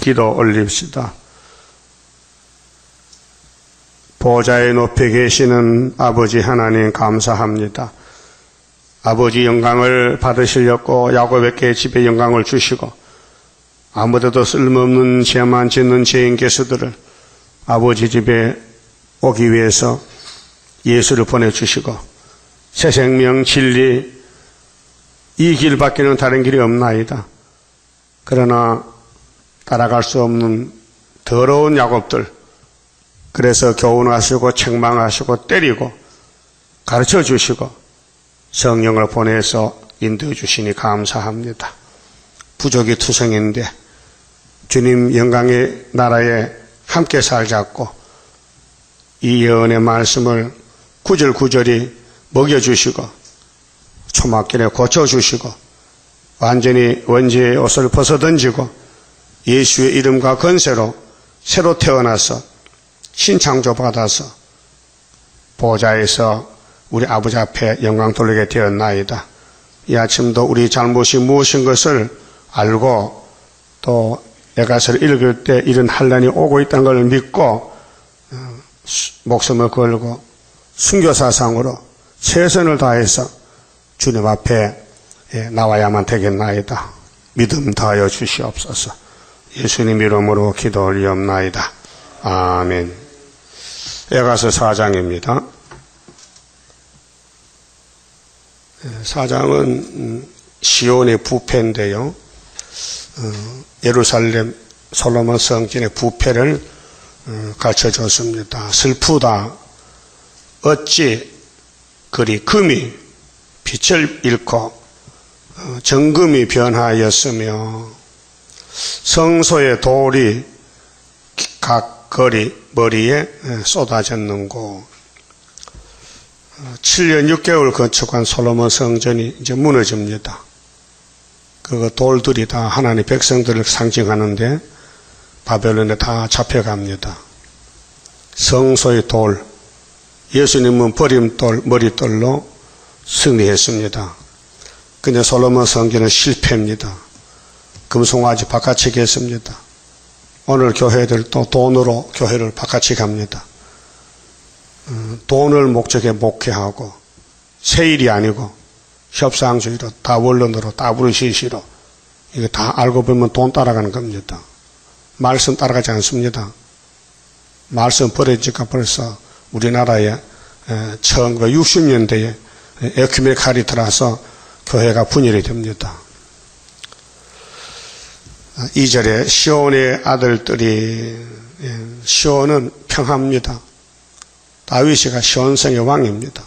기도 올립시다. 보좌의 높이 계시는 아버지 하나님 감사합니다. 아버지 영광을 받으시려고 야곱에게 집에 영광을 주시고 아무데도 쓸모없는 죄만 짓는 죄인 개수들을 아버지 집에 오기 위해서 예수를 보내주시고 새 생명 진리 이 길밖에는 다른 길이 없나이다. 그러나 따라갈 수 없는 더러운 야곱들, 그래서 교훈하시고 책망하시고 때리고 가르쳐 주시고 성령을 보내서 인도해 주시니 감사합니다. 부족이 투성인데 주님 영광의 나라에 함께 살자고 이 예언의 말씀을 구절구절이 먹여주시고 초막길에 고쳐주시고 완전히 원죄의 옷을 벗어던지고 예수의 이름과 건세로 새로 태어나서 신창조 받아서 보좌에서 우리 아버지 앞에 영광 돌리게 되었나이다. 이 아침도 우리 잘못이 무엇인 것을 알고 또 에가서를 읽을 때 이런 환난이 오고 있다는 걸 믿고 목숨을 걸고 순교사상으로 최선을 다해서 주님 앞에 나와야만 되겠나이다. 믿음 다하여 주시옵소서. 예수님 이름으로 기도 올리옵나이다. 아멘. 에가서 4장입니다. 4장은 시온의 부패인데요. 예루살렘 솔로몬 성전의 부패를 가르쳐줬습니다. 슬프다. 어찌 그리 금이 빛을 잃고 정금이 변하였으며 성소의 돌이 각 거리 머리에 쏟아졌는고. 7년 6개월 건축한 솔로몬 성전이 이제 무너집니다. 그 돌들이 다 하나님의 백성들을 상징하는데 바벨론에 다 잡혀갑니다. 성소의 돌, 예수님은 버림돌, 머릿돌로 승리했습니다. 근데 솔로몬 성전은 실패입니다. 금송아지 바깥치기 했습니다. 오늘 교회들 또 돈으로 교회를 바깥치기 합니다. 돈을 목적에 목회하고 세일이 아니고 협상주의로 다원론으로 다부르시시로 이거 다 알고 보면 돈 따라가는 겁니다. 말씀 따라가지 않습니다. 말씀 버려지니까 벌써 우리나라에 1960년대에 에큐메칼이 들어서 교회가 분열이 됩니다. 2절에 시온의 아들들이, 시온은 평화입니다. 다윗이가 시온성의 왕입니다.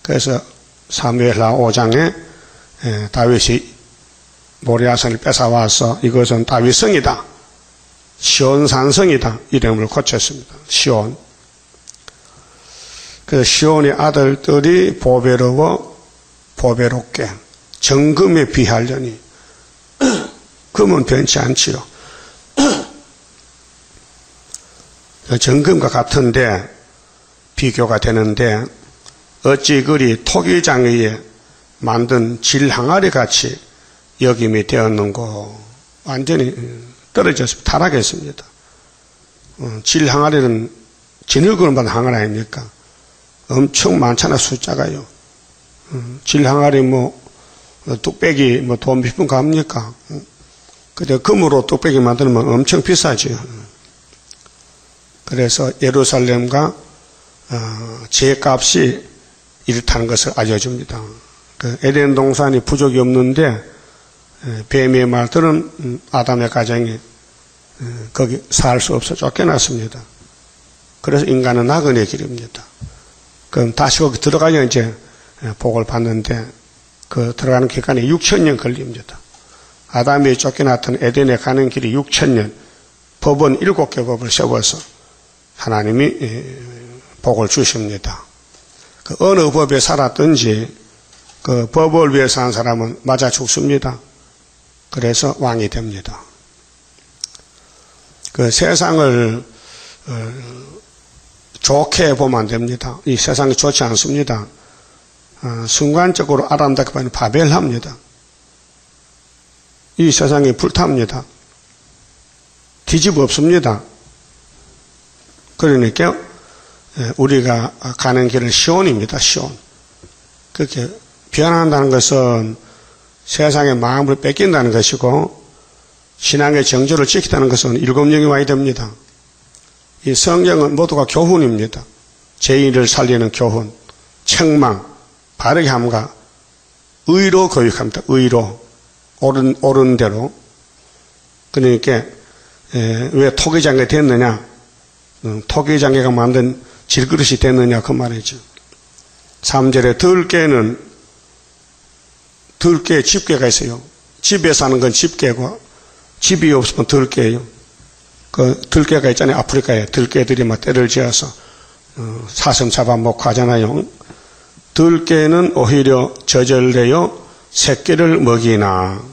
그래서 사무엘하 5장에 다윗이 모리아산을 뺏어와서 이것은 다윗성이다, 시온산성이다 이름을 고쳤습니다. 시온. 그래서 시온의 아들들이 보배롭게 정금에 비하려니 금은 변치 않지요. 정금과 같은데 비교가 되는데 어찌 그리 토기장에 만든 질항아리 같이 여김이 되었는고. 완전히 떨어져서 타락했습니다. 질항아리는 진흙으로 만든 항아리 아닙니까? 엄청 많잖아, 숫자가요. 질항아리 뚝배기 돈 몇 푼 갑니까? 근데 금으로 뚝배기 만들면 엄청 비싸지요. 그래서 예루살렘과 제값이 이렇다는 것을 알려줍니다. 그 에덴 동산이 부족이 없는데 뱀의 말들은 아담의 가정에 거기 살 수 없어 쫓겨났습니다. 그래서 인간은 낙원의 길입니다. 그럼 다시 거기 들어가야 이제 복을 받는데 그 들어가는 기간이 6,000년 걸립니다. 아담이 쫓겨났던 에덴에 가는 길이 6,000년, 법은 7개 법을 세워서 하나님이 복을 주십니다. 그 어느 법에 살았든지 그 법을 위해 산 사람은 맞아 죽습니다. 그래서 왕이 됩니다. 그 세상을 좋게 보면 안 됩니다. 이 세상이 좋지 않습니다. 순간적으로 아름답게 보면 바벨합니다. 이 세상이 불탑니다. 뒤집어 엎습니다. 그러니까 우리가 가는 길은 시온입니다. 시온. 그렇게 변한다는 것은 세상의 마음을 뺏긴다는 것이고 신앙의 정조를 지키다는 것은 7영이 와야 됩니다. 이 성경은 모두가 교훈입니다. 죄인을 살리는 교훈, 책망, 바르게 함과 의로 교육합니다. 의로, 옳은 대로. 그러니까 왜 토기장개 됐느냐? 토기장개가 만든 질그릇이 됐느냐 그 말이죠. 3절에 들깨에 집게가 있어요. 집에 사는 건 집게고 집이 없으면 들깨예요. 그 들깨가 있잖아요. 아프리카에 들깨들이 막 떼를 지어서 사슴 잡아먹고 하잖아요. 들깨는 오히려 저절되어 새끼를 먹이나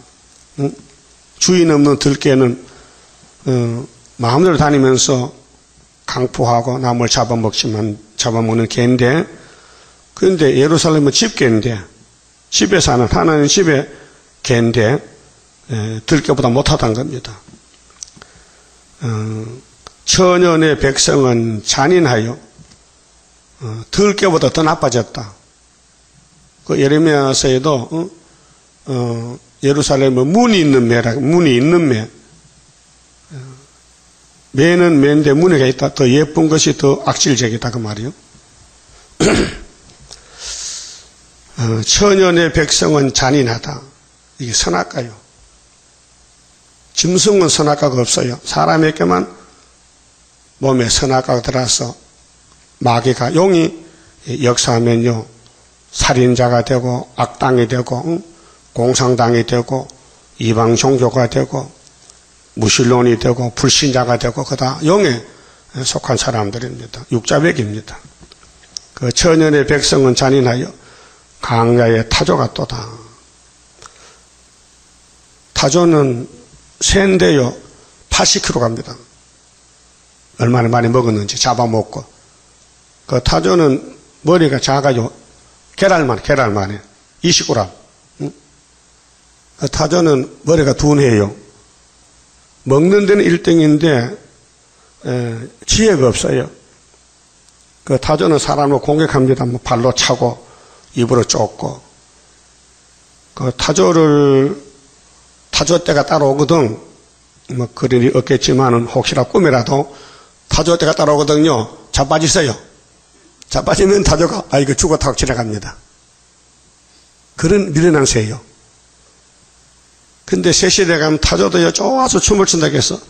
주인 없는 들깨는 마음대로 다니면서 강포하고 남을 잡아먹는 개인데, 그런데 예루살렘은 집개인데, 집에 사는 하나님 집의 개인데 들깨보다 못하다는 겁니다. 천연의 백성은 잔인하여 들깨보다 더 나빠졌다. 그 예레미야서에도 예루살렘은 문이 있는 매라, 문이 있는 매. 매는 매인데 무늬가 있다. 더 예쁜 것이 더 악질적이다 그 말이요. 천연의 백성은 잔인하다. 이게 선악과요. 짐승은 선악과가 없어요. 사람에게만 몸에 선악과가 들어서 마귀가 용이 역사하면요 살인자가 되고 악당이 되고 공상당이 되고 이방 종교가 되고 무신론이 되고 불신자가 되고 그다 용에 속한 사람들입니다. 육자백입니다. 그 천연의 백성은 잔인하여 강야의 타조가 또다. 타조는 새인데요 80kg 갑니다. 얼마나 많이 먹었는지 잡아먹고. 그 타조는 머리가 작아요. 계란만 해. 20g. 그 타조는 머리가 둔해요. 먹는 데는 1등인데 지혜가 없어요. 그 타조는 사람을 공격합니다. 뭐 발로 차고 입으로 쫓고. 그 타조 때가 따라오거든. 뭐 그럴 일이 없겠지만은 혹시나 꿈이라도 타조 때가 따라오거든요. 자빠지세요. 자빠지면 타조가 이거 죽었다고 지나갑니다. 그런 미련한 새예요. 근데 새 시대에 가면 타조도요 좋아서 춤을 춘다고 해서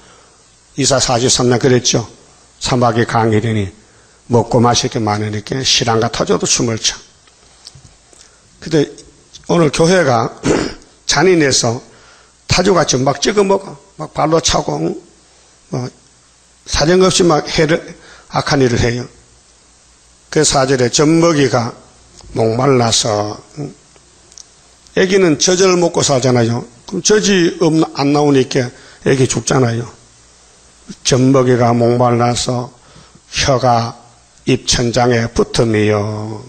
이사 43년 그랬죠. 사막에 강이되니 먹고 마실 게 많으니까 신랑과 타조도 춤을 춰. 근데 오늘 교회가 잔인해서 타조같이 막 찍어 먹어. 막 발로 차고 뭐 사정없이 막 악한 일을 해요. 그 4절에 젖먹이가 목말라서 애기는 젖을 먹고 살잖아요. 그럼 젖이 안 나오니까 애기 죽잖아요. 젖먹이가 목말라서 혀가 입천장에 붙음이요.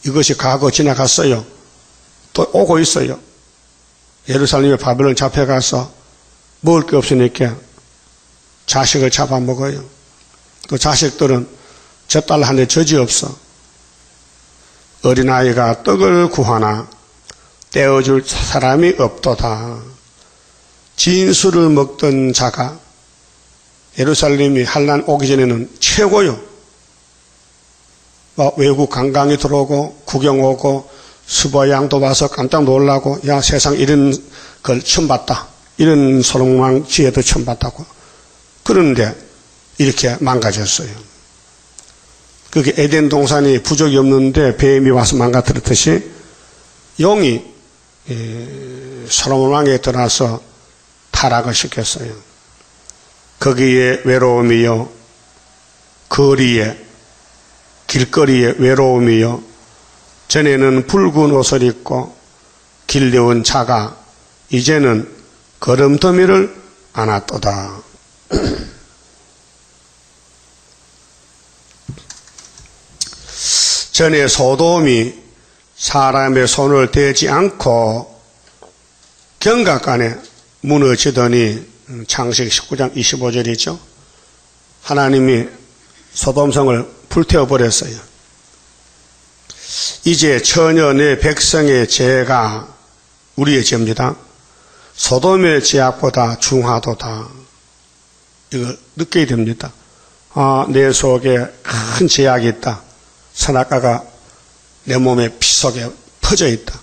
이것이 과거 지나갔어요. 또 오고 있어요. 예루살렘에 바벨론 잡혀가서 먹을 게 없으니까 자식을 잡아먹어요. 그 자식들은 젖달 하는데 젖이 없어. 어린아이가 떡을 구하나 떼어줄 사람이 없도다. 진술을 먹던 자가 예루살렘이 환난 오기 전에는 최고요. 외국 관광이 들어오고 구경 오고 수보양도 와서 깜짝 놀라고 야 세상 이런 걸 처음 봤다. 이런 소롱망 지혜도 처음 봤다고. 그런데 이렇게 망가졌어요. 그게 에덴 동산이 부족이 없는데 뱀이 와서 망가뜨렸듯이 용이 솔로몬 왕에 들어와서 타락을 시켰어요. 거기에 외로움이요, 길거리에 외로움이요, 전에는 붉은 옷을 입고 길려온 자가 이제는 걸음더미를 안았도다. 전에 소돔이 사람의 손을 대지 않고 경각간에 무너지더니 창세기 19장 25절이죠. 하나님이 소돔성을 불태워버렸어요. 이제 전혀 내 백성의 죄가 우리의 죄입니다. 소돔의 죄악보다 중하도다. 이걸 느껴야 됩니다. 내 속에 큰 죄악이 있다. 선악과가 내 몸의 피 속에 퍼져 있다.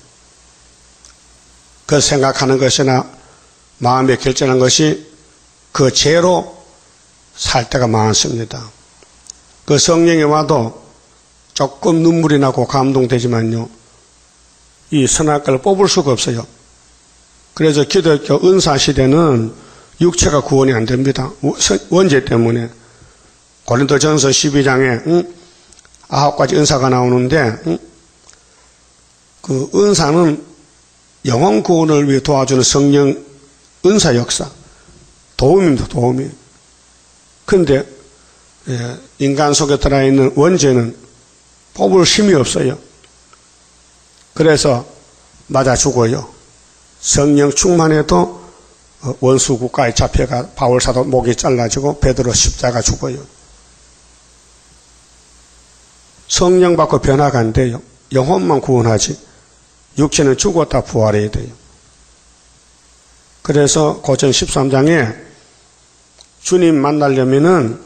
그 생각하는 것이나 마음에 결정한 것이 그 죄로 살 때가 많습니다. 그 성령이 와도 조금 눈물이 나고 감동되지만요, 이 선악과를 뽑을 수가 없어요. 그래서 기독교 은사시대는 육체가 구원이 안 됩니다. 원죄 때문에. 고린도전서 12장에 9가지 은사가 나오는데 그 은사는 영혼 구원을 위해 도와주는 성령 은사 역사, 도움입니다. 도움이. 그런데 인간 속에 들어있는 원죄는 뽑을 힘이 없어요. 그래서 맞아 죽어요. 성령 충만해도 원수 국가에 잡혀가 바울사도 목이 잘라지고 베드로 십자가 죽어요. 성령 받고 변화가 안 돼요. 영혼만 구원하지 육체는 죽었다 부활해야 돼요. 그래서 고전 13장에 주님 만나려면은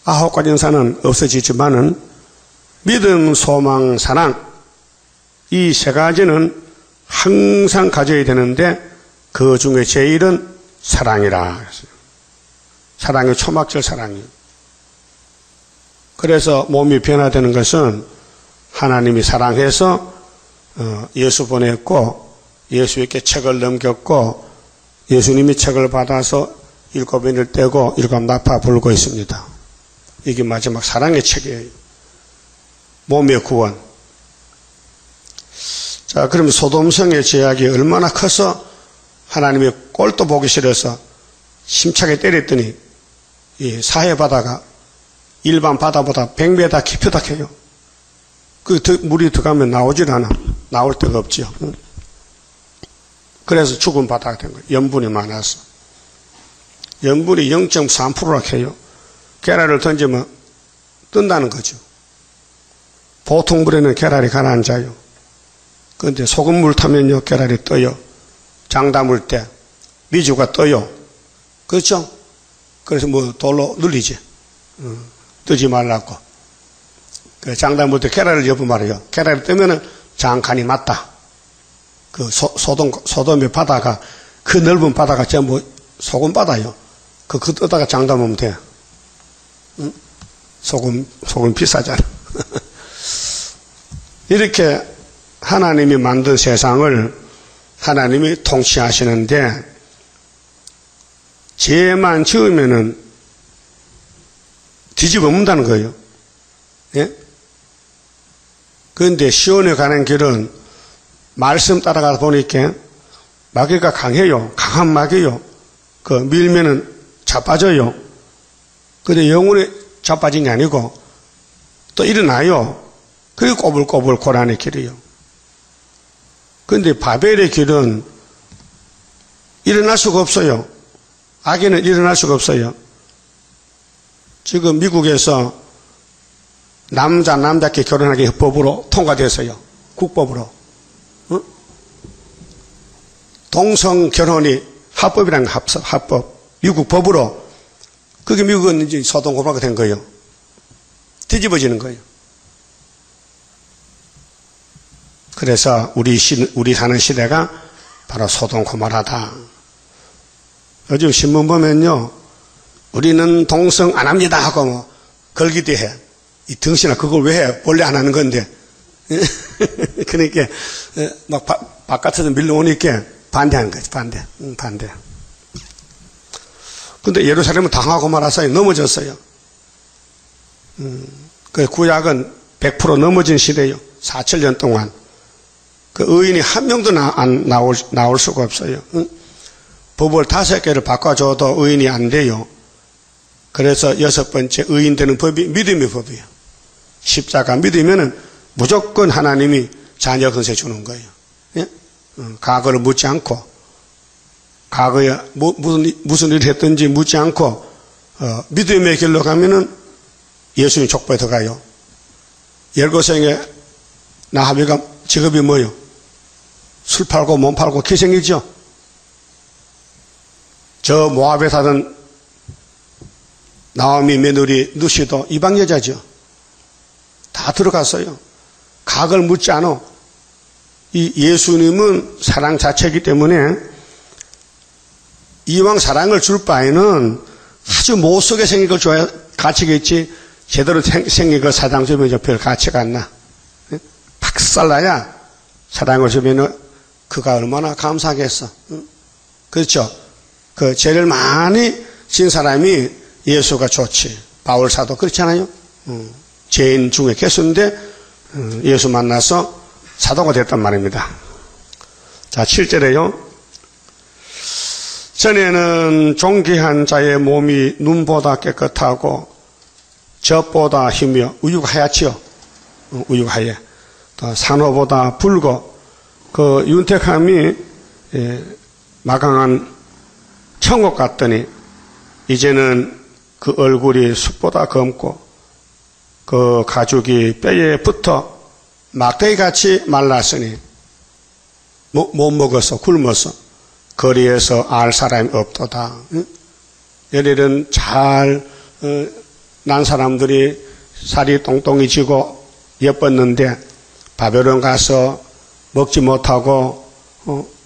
9가지 은사는 없어지지만은 믿음, 소망, 사랑 이 3가지는 항상 가져야 되는데 그 중에 제일은 사랑이라. 사랑이 초막절 사랑이에요. 그래서 몸이 변화되는 것은 하나님이 사랑해서 예수 보냈고 예수에게 책을 넘겼고 예수님이 책을 받아서 7인을 떼고 7 나파 불고 있습니다. 이게 마지막 사랑의 책이에요. 몸의 구원. 자, 그러면 소돔성의 죄악이 얼마나 커서 하나님이 꼴도 보기 싫어서 심차게 때렸더니 이 사해 바다가 일반 바다보다 100m 깊이다 해요. 그 물이 들어가면 나오질 않아. 나올 데가 없죠. 그래서 죽은 바다가 된 거예요. 염분이 많아서. 염분이 0.3%라 해요. 계란을 던지면 뜬다는 거죠. 보통 물에는 계란이 가라앉아요. 그런데 소금물 타면요, 계란이 떠요. 장 담을 때 미주가 떠요. 그렇죠? 그래서 뭐 돌로 눌리지. 뜨지 말라고. 장 담을 때 계란을 엿보 말이에요. 계란이 뜨면은 장칸이 맞다. 그 소돔의 바다가, 그 넓은 바다가 전부 소금 바다요. 그거 뜨다가 장 담으면 돼. 응? 소금 비싸잖아. 이렇게 하나님이 만든 세상을 하나님이 통치하시는데 죄만 지으면은 뒤집어문다는 거예요. 예? 그런데 시온에 가는 길은 말씀 따라가다 보니까 마귀가 강해요. 강한 마귀요. 그 밀면은 자빠져요. 근데 영혼이 자빠진 게 아니고 또 일어나요. 그게 꼬불꼬불 고난의 길이에요. 그런데 바벨의 길은 일어날 수가 없어요. 악에는 일어날 수가 없어요. 지금 미국에서 남자끼리 결혼하기 법으로 통과됐어요. 국법으로. 어? 동성 결혼이 합법이라는 거, 합법. 미국 법으로. 그게 미국은 이제 소돔 고모라가 된 거예요. 뒤집어지는 거예요. 그래서 우리 사는 시대가 바로 소돔 고모라다. 요즘 신문 보면요, 우리는 동성 안 합니다 하고 뭐 걸기도 해. 이 등신아 그걸 왜 해? 원래 안 하는 건데. 그러니까 막 바깥에서 밀려오니까 반대하는 거지. 반대. 근데 예루살렘은 당하고 말아서 넘어졌어요. 그 구약은 100% 넘어진 시대예요. 4,000년 동안. 그 의인이 한 명도 나올 수가 없어요. 법을 5개를 바꿔줘도 의인이 안 돼요. 그래서 6번째 의인 되는 법이 믿음의 법이에요. 십자가 믿으면은 무조건 하나님이 자녀 건세 주는 거예요. 예? 과거를 묻지 않고. 과거에 무슨 일을 했든지 묻지 않고 믿음의 길로 가면은 예수님 족보에 들어가요. 열거생의 나하비가 직업이 뭐요? 술 팔고 몸 팔고 기생이죠. 저 모압에 사던 나오미 며느리 누시도 이방 여자죠. 다 들어갔어요. 각을 묻지 않아. 이 예수님은 사랑 자체이기 때문에 이왕 사랑을 줄 바에는 아주 못속에 생긴 걸 줘야 가치겠지. 제대로 생긴 거 사랑 주면 별 가치가 안 나. 박살나야 사랑을 주면 그가 얼마나 감사하겠어. 그렇죠. 그 죄를 많이 진 사람이 예수가 좋지. 바울 사도 그렇잖아요. 죄인 중에 개수인데 예수 만나서 사도가 됐단 말입니다. 자, 7절에요. 전에는 존귀한 자의 몸이 눈보다 깨끗하고 젖보다 희며 우유가 하얗지요. 우유가 하얘. 또 산호보다 붉고 그 윤택함이 마강한 천국 같더니 이제는 그 얼굴이 숯보다 검고 그 가죽이 뼈에 붙어 막대기같이 말랐으니 못 먹어서 굶어서 거리에서 알 사람이 없도다. 여기는 잘 난 사람들이 살이 똥똥해지고 예뻤는데 바벨론 가서 먹지 못하고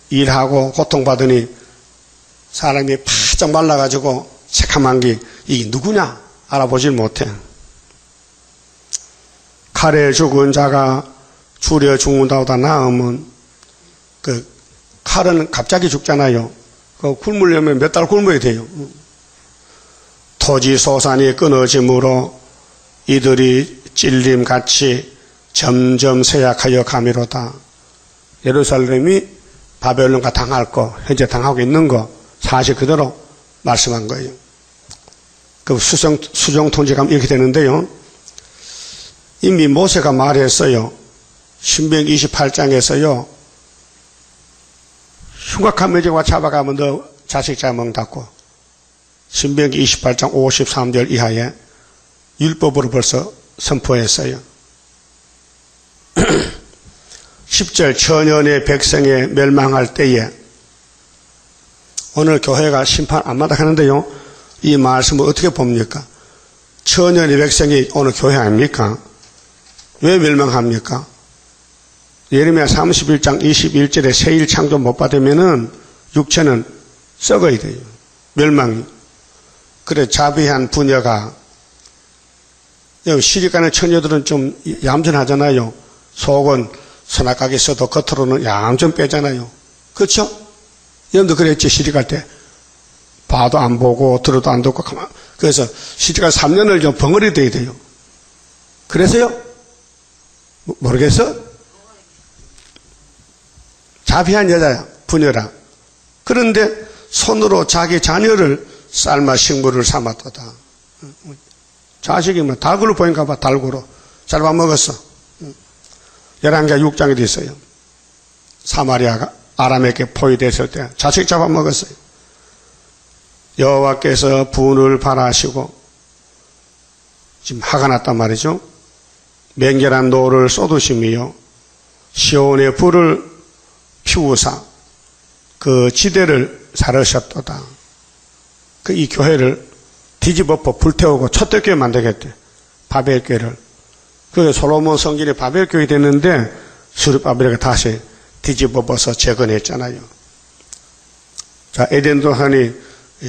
일하고 고통받으니 사람이 바짝 말라가지고 새카만 게 이게 누구냐 알아보질 못해. 칼에 죽은 자가 줄여 죽는다보다 나으면 그 칼은 갑자기 죽잖아요. 그 굶으려면 몇 달 굶어야 돼요. 토지 소산이 끊어짐으로 이들이 찔림같이 점점 쇠약하여 가미로다. 예루살렘이 바벨론과 당할 거, 현재 당하고 있는 거 사실 그대로 말씀한 거예요. 그 수정 통지가 이렇게 되는데요. 이미 모세가 말했어요. 신명기 28장에서요. 흉악한 매제와 잡아가면 너 자식 잡아먹는다고. 신명기 28장 53절 이하에 율법으로 벌써 선포했어요. 10절 천년의 백성에 멸망할 때에 오늘 교회가 심판 안 마다하는데요. 이 말씀을 어떻게 봅니까? 천년의 백성이 오늘 교회 아닙니까? 왜 멸망합니까? 예레미야 31장 21절에 새일 창조 못 받으면은 육체는 썩어야 돼요. 멸망이. 그래 자비한 부녀가 여기 시집가는 처녀들은 좀 얌전하잖아요. 속은 선악하게 써도 겉으로는 얌전 빼잖아요. 그렇죠? 여러분도 그랬지. 시집갈 때 봐도 안 보고 들어도 안 듣고 가만. 그래서 시집갈 3년을 좀 벙어리 돼야 돼요. 그래서요? 모르겠어? 자비한 여자야. 부녀라. 그런데 손으로 자기 자녀를 삶아 식물을 삼았도다. 자식이 뭐 달구를 보니까 봐. 달구로 잘 밥 먹었어. 11개 6장이 됐어요. 사마리아가 아람에게 포위됐을 때 자식 잡아 먹었어요. 여호와께서 분을 발하시고 지금 화가 났단 말이죠. 맹렬한 노를 쏟으시며 시온의 불을 피우사 그 지대를 사르셨도다. 그 이 교회를 뒤집어 불태우고 초대교회 만들겠대. 바벨교회를. 그 솔로몬 성전이 바벨교회 됐는데 수르바벨에게 다시 뒤집어 벗어 재건했잖아요. 자, 에덴 동산이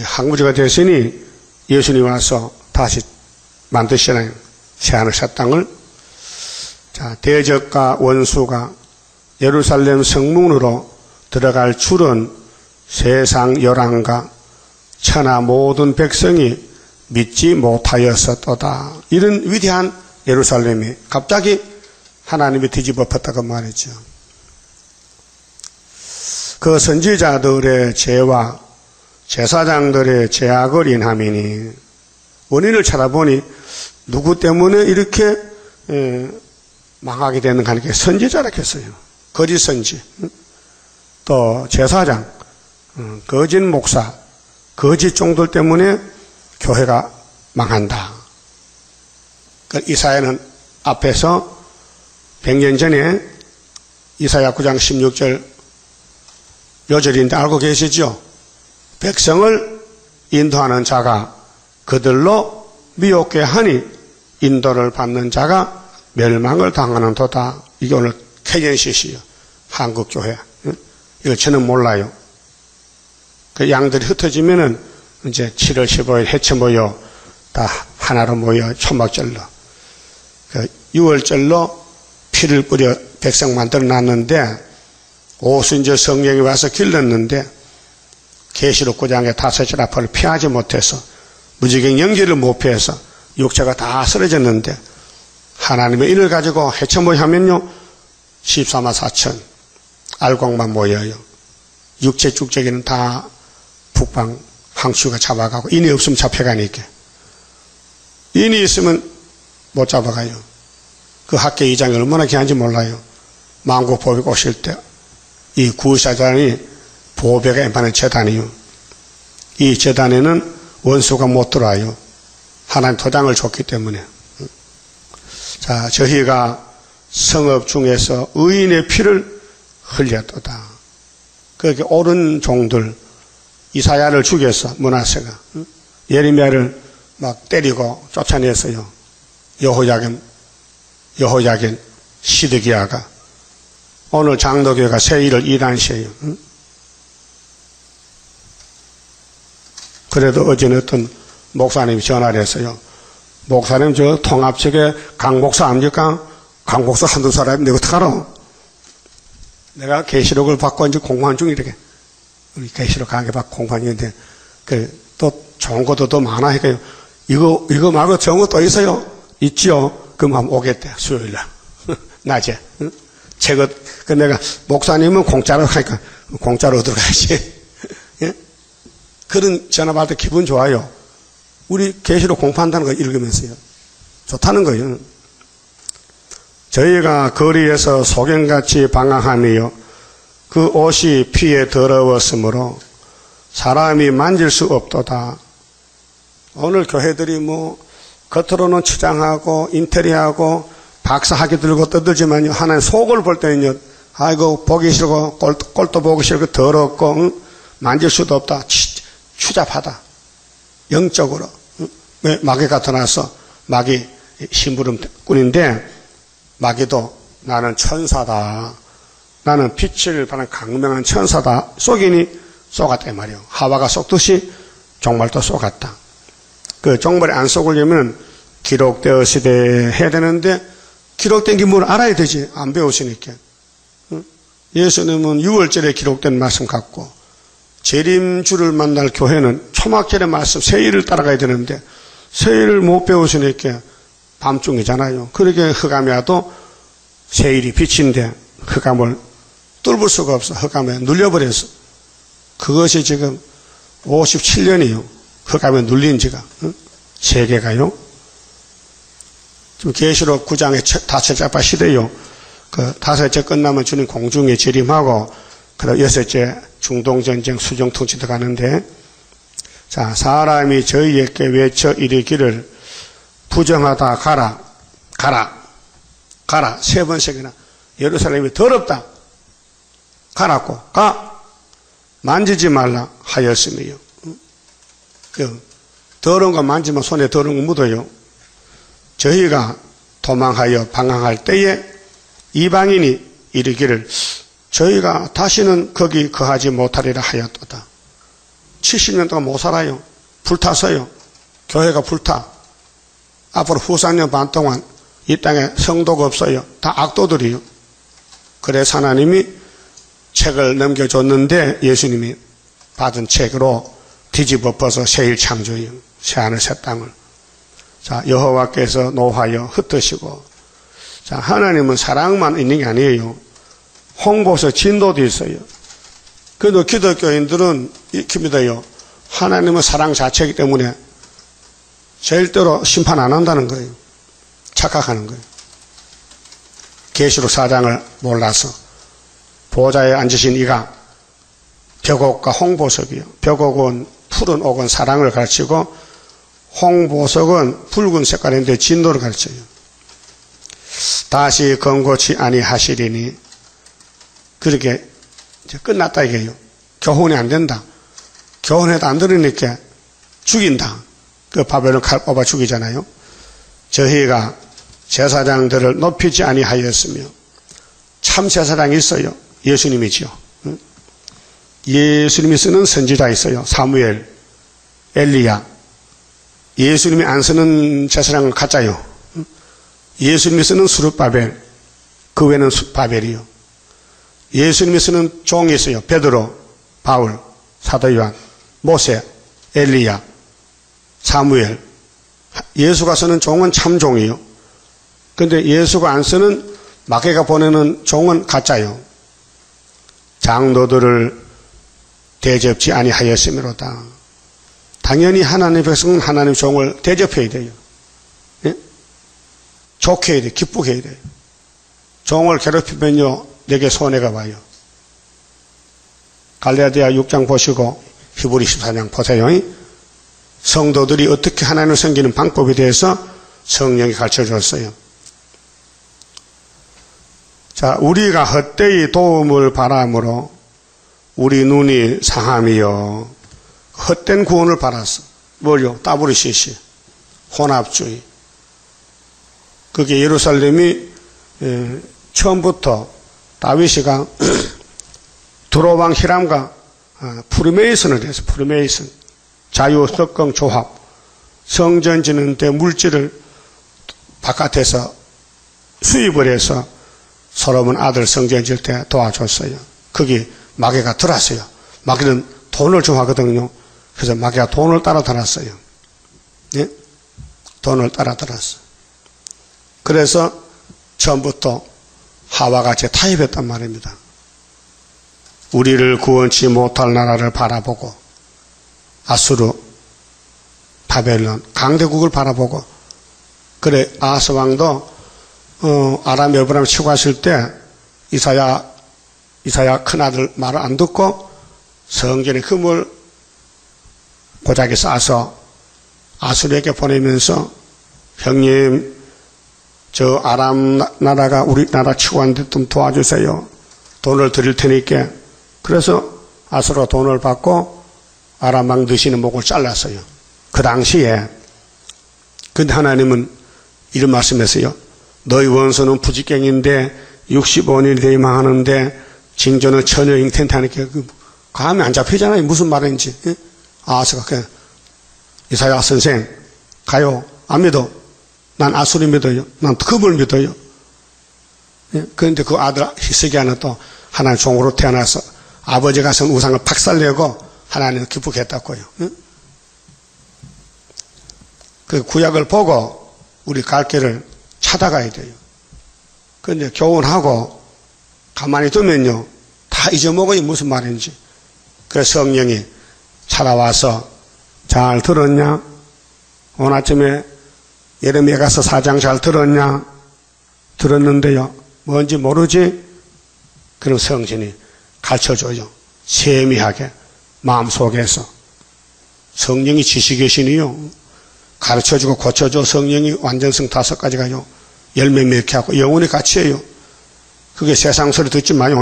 항구지가 됐으니 예수님이 와서 다시 만드시나요? 새하늘 새 땅을. 자, 대적과 원수가 예루살렘 성문으로 들어갈 줄은 세상 열왕과 천하 모든 백성이 믿지 못하였었도다. 이런 위대한 예루살렘이 갑자기 하나님이 뒤집어 엎었다고 말이죠. 그 선지자들의 죄와 제사장들의 죄악을 인함이니 원인을 찾아보니 누구 때문에 이렇게 망하게 되는가 하니까 선지자라 했어요. 거짓 선지. 또 제사장. 거짓 목사, 거짓 종들 때문에 교회가 망한다. 이사야는 앞에서 100년 전에 이사야 9장 16절 요절인데 알고 계시죠? 백성을 인도하는 자가 그들로 미혹게 하니 인도를 받는 자가 멸망을 당하는 도다. 이게 오늘 캐년시시요. 한국교회. 이거 저는 몰라요. 그 양들이 흩어지면은 이제 7월 15일 해체 모여 다 하나로 모여 초막절로. 그 6월절로 피를 뿌려 백성 만들어 놨는데 오순절 성령이 와서 길렀는데 계시록 9장의 5절 앞을 피하지 못해서 무지경 연기를 못 피해서 육체가 다 쓰러졌는데 하나님의 일을 가지고 해체 모이하면요 14만 4천 알곡만 모여요. 육체 쭉저기는 다 북방 항수가 잡아가고 인이 없으면 잡혀가니까 인이 있으면 못 잡아가요. 그 학계 2장이 얼마나 귀한지 몰라요. 만국 보백 오실 때 이 구사단이 보배가 임하는 재단이요. 이 재단에는 원수가 못 들어와요. 하나님 도장을 줬기 때문에. 자, 저희가 성읍 중에서 의인의 피를 흘렸도다. 그렇게 옳은 종들, 이사야를 죽여서 므낫세가 예레미야를 막 때리고 쫓아냈어요. 여호야긴 시드기야가 오늘 장로교회가 세일을 이란시에요. 그래도 어제는 어떤 목사님이 전화를 했어요. 목사님 저 통합 측에 강 목사 압니까? 강 목사 한두 사람이 내가 어떡하러? 내가 계시록을 받고 이제 공부한 중이래. 우리 계시록 강의 받고 공부한 중인데 또 좋은 것도 더 많아. 그러니까 이거 말고 좋은 것도 있어요. 있지요. 그럼 한번 오겠대. 수요일날 낮에. 그 내가 목사님은 공짜로 하니까 공짜로 들어가야지. 예? 그런 전화 받을 때 기분 좋아요. 우리 계시록 공부한다는 거 읽으면서요. 좋다는 거예요. 저희가 거리에서 소경같이 방황하며 그 옷이 피에 더러웠으므로 사람이 만질 수 없도다. 오늘 교회들이 뭐 겉으로는 치장하고 인테리어하고 박사학위 들고 떠들지만요. 하나님 속을 볼 때는요. 아이고 보기 싫고 꼴도 보기 싫고 더럽고 만질 수도 없다. 추잡하다. 영적으로. 왜 마귀가 나타나서 마귀 심부름꾼인데 마귀도 나는 천사다. 나는 빛을 받는 강명한 천사다. 속이니 속았다 이 말이에요. 하와가 속듯이 종말도 속았다. 그 종말에 안 속으려면 기록되었으되 해야 되는데 기록된 게 뭘 알아야 되지. 안 배우시니까. 예수님은 6월절에 기록된 말씀 갖고 재림주를 만날 교회는 초막절의 말씀 세일을 따라가야 되는데 세일을 못 배우시니까 밤중이잖아요. 그러게 흑암이 와도 세일이 빛인데 흑암을 뚫을 수가 없어. 흑암에 눌려버렸어. 그것이 지금 57년이요. 흑암에 눌린 지가. 세계가요. 지금 계시록 9장의 5째 시대요. 그 5째 끝나면 주님 공중에 재림하고 그다음 6째 중동전쟁 수정통치 들어가는데 자 사람이 저희에게 외쳐 이르기를 부정하다 가라 가라 가라 3번씩이나 예루살렘이 더럽다 가라고 가 만지지 말라 하였으며 그 더러운 거 만지면 손에 더러운 거 묻어요. 저희가 도망하여 방황할 때에 이방인이 이르기를 저희가 다시는 거기 거하지 못하리라 하였도다. 70년 동안 못 살아요. 불탔어요. 교회가 불타. 앞으로 후상년 반 동안 이 땅에 성도가 없어요. 다 악도들이요. 그래서 하나님이 책을 넘겨줬는데 예수님이 받은 책으로 뒤집어 엎어서 새일 창조해요. 새하늘 새 땅을. 자, 여호와께서 노하여 흩으시고 자, 하나님은 사랑만 있는 게 아니에요. 홍보서 진도도 있어요. 그래도 기독교인들은 익힙니다요. 하나님은 사랑 자체이기 때문에 절대로 심판 안 한다는 거예요. 착각하는 거예요. 계시록 4장을 몰라서 보좌에 앉으신 이가 벽옥과 홍보석이요. 벽옥은 푸른 옥은 사랑을 가르치고 홍보석은 붉은 색깔인데 진노를 가르쳐요. 다시 건고치 아니하시리니 그렇게 이제 끝났다 이게요. 교훈이 안 된다. 교훈해도 안 들으니까 죽인다. 그 바벨론 칼 뽑아 죽이잖아요. 저희가 제사장들을 높이지 아니하였으며 참 제사장이 있어요. 예수님이지요. 예수님이 쓰는 선지자 있어요. 사무엘, 엘리야. 예수님이 안 쓰는 제사장은 가짜요. 예수님이 쓰는 수룹바벨, 그 외에는 바벨이요. 예수님이 쓰는 종이 있어요. 베드로, 바울, 사도 요한, 모세, 엘리야, 사무엘. 예수가 쓰는 종은 참 종이요. 근데 예수가 안 쓰는 마귀가 보내는 종은 가짜요. 장로들을 대접지 아니하였으므로다. 당연히 하나님의 백성은 하나님의 종을 대접해야 돼요. 예? 좋게 해야 돼요. 기쁘게 해야 돼요. 종을 괴롭히면요 내게 손해가 와요. 갈라디아 6장 보시고 히브리 14장 보세요. 성도들이 어떻게 하나님을 섬기는 방법에 대해서 성령이 가르쳐줬어요. 자, 우리가 헛되이 도움을 바람으로 우리 눈이 상함이요. 헛된 구원을 바랐어. 뭘요? WCC, 혼합주의. 그게 예루살렘이 처음부터 다윗이가 두로왕 히람과 프리메이슨을 해서 프리메이슨, 자유석공 조합, 성전 짓는 데 물질을 바깥에서 수입을 해서 솔로몬 아들 성전 지을 때 도와줬어요. 거기 마귀가 들어왔어요. 마귀는 돈을 좋아하거든요. 그래서 마귀가 돈을 따라 들었어요. 예? 돈을 따라 들었어요. 그래서 처음부터 하와 같이 타협했단 말입니다. 우리를 구원치 못할 나라를 바라보고 아수르, 바벨론, 강대국을 바라보고 그래 아하스 왕도 아람 여부람을 치고 갔을 때 이사야 큰아들 말을 안 듣고 성전에 금을 고작에 싸서 아수르에게 보내면서 형님 저 아람 나라가 우리 나라 치고 왔는데 좀 도와주세요. 돈을 드릴 테니까. 그래서 아수르가 돈을 받고 아람 왕 드시는 목을 잘랐어요. 그 당시에. 근데 하나님은 이런 말씀했어요. 너희 원수는 부지깽인데 65년이 되어 망하는데 징조는 처녀 잉태한테 하니까 감이 안 잡히잖아요. 무슨 말인지. 예? 아하스가 그냥 이사야 선생 가요. 안 믿어. 난 아수르 믿어요. 난 금을 믿어요. 예? 그런데 그 아들 히스기야는 또 하나님 종으로 태어나서 아버지가 쓴 우상을 박살내고 하나님을 기쁘게 했다고요. 예? 그 구약을 보고 우리 갈 길을 찾아가야 돼요. 그런데 교훈하고 가만히 두면요 다 잊어먹어요. 무슨 말인지. 그래서 성령이 찾아와서 잘 들었냐? 오늘 아침에 예레미야 가서 4장 잘 들었냐? 들었는데요. 뭔지 모르지? 그럼 성신이 가르쳐줘요. 세미하게 마음속에서. 성령이 지식이시니요. 가르쳐주고 고쳐줘. 성령이 완전성 5가지가요. 열매 맺게 하고 영혼이 같이 해요. 그게 세상 소리 듣지 마요.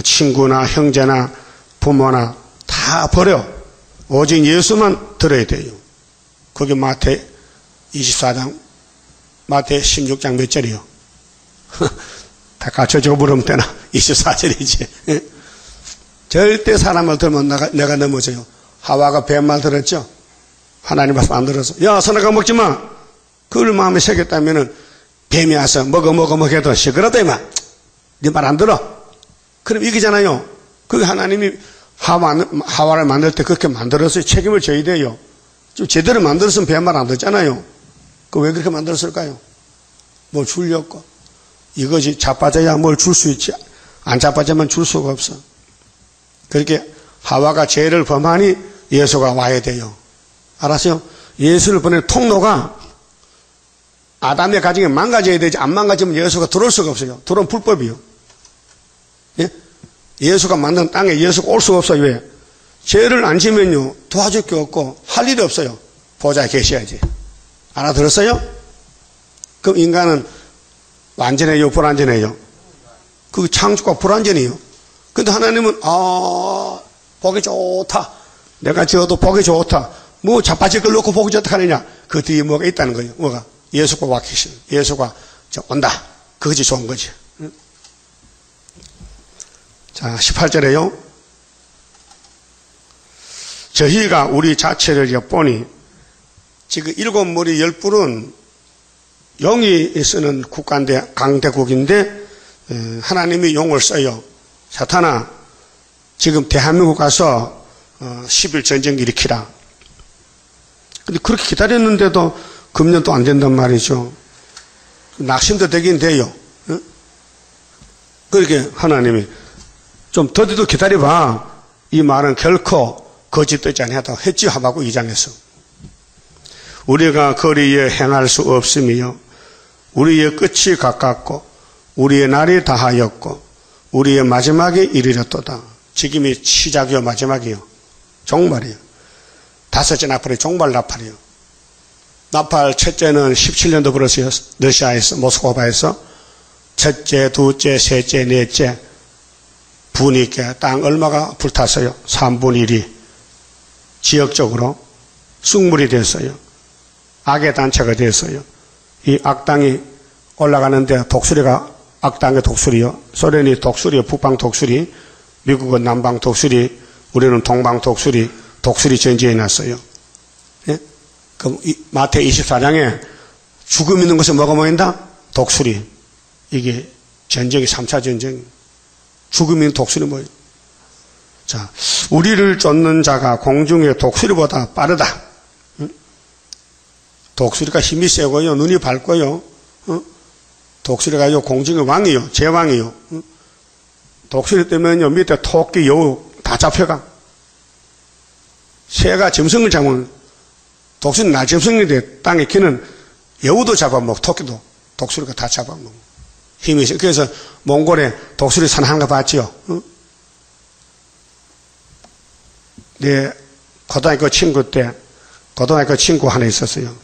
친구나 형제나 부모나 다 버려. 오직 예수만 들어야 돼요. 그게 마태 24장, 마태 16장 몇 절이요? 다 가르쳐주고 물으면 되나? 24절이지. 절대 사람을 들으면 내가 넘어져요. 하와가 뱀말 들었죠? 하나님 말씀 안 들어서. 야, 선악과 먹지 마! 그걸 마음에 새겼다면은 뱀이 와서 먹어 해도 시끄럽다, 이마. 네 말 안 들어. 그럼 이기잖아요. 그게 하나님이 하와를 만들 때 그렇게 만들어서 책임을 져야 돼요. 좀 제대로 만들었으면 뱀말 안 듣잖아요. 그 왜 그렇게 만들었을까요? 뭘 주려고. 이것이 자빠져야 뭘 줄 수 있지. 안 자빠지면 줄 수가 없어. 그렇게 하와가 죄를 범하니 예수가 와야 돼요. 알았어요? 예수를 보낼 통로가 아담의 가정이 망가져야 되지. 안 망가지면 예수가 들어올 수가 없어요. 들어오면 불법이요. 예? 예수가 만든 땅에 예수가 올 수가 없어요. 왜? 죄를 안 지면요, 도와줄 게 없고, 할 일이 없어요. 보좌에 계셔야지. 알아들었어요? 그럼 인간은 완전해요, 불완전해요? 그 창조가 불완전해요. 근데 하나님은, 보기 좋다. 내가 지어도 보기 좋다. 뭐 자빠질 걸 놓고 보기 좋다 하느냐? 그 뒤에 뭐가 있다는 거예요. 뭐가? 예수가 와 계신, 예수가 온다. 그것이 좋은 거지. 자, 18절에요. 저희가 우리 자체를 엿보니, 지금 7머리 10뿔은 용이 쓰는 국가인데, 강대국인데, 하나님이 용을 써요. 사탄아, 지금 대한민국 가서 10일 전쟁 일으키라. 근데 그렇게 기다렸는데도 금년도 안 된단 말이죠. 낙심도 되긴 돼요. 그렇게 하나님이 좀 더디도 기다려봐. 이 말은 결코 거짓되지 아니하다고 했지. 하박국 2장에서. 우리가 거리에 행할 수 없으며 우리의 끝이 가깝고 우리의 날이 다하였고 우리의 마지막에 이르렀도다. 지금이 시작이요 마지막이요. 종말이요. 5째 나팔이 종말 나팔이요. 나팔 첫째는 17년도 벌었어요. 러시아에서, 모스크바에서. 첫째, 둘째, 셋째, 넷째. 분이 있게 땅 얼마가 불탔어요. 3분의 1이 지역적으로 쑥물이 됐어요. 악의 단체가 됐어요. 이 악당이 올라가는데 독수리가 악당의 독수리요. 소련이 독수리요. 북방 독수리. 미국은 남방 독수리. 우리는 동방 독수리. 독수리 전쟁이 났어요. 예? 그럼 마태 24장에 죽음 있는 것은 뭐가 모인다? 독수리. 이게 전쟁이 3차 전쟁. 죽음 있는 독수리 모여. 자, 우리를 쫓는 자가 공중의 독수리보다 빠르다. 응? 독수리가 힘이 세고요. 눈이 밝고요. 독수리가 요 공중의 왕이요. 제왕이요. 독수리 때문에요. 밑에 토끼, 여우 다 잡혀가. 새가 짐승을 잡으면 독수리 날짐승인데 땅에 기는 여우도 잡아먹고 토끼도 독수리가 다 잡아먹고 힘이 있어요. 그래서 몽골에 독수리 사냥하는 거 봤지요. 내 고등학교 친구 때 고등학교 친구 하나 있었어요.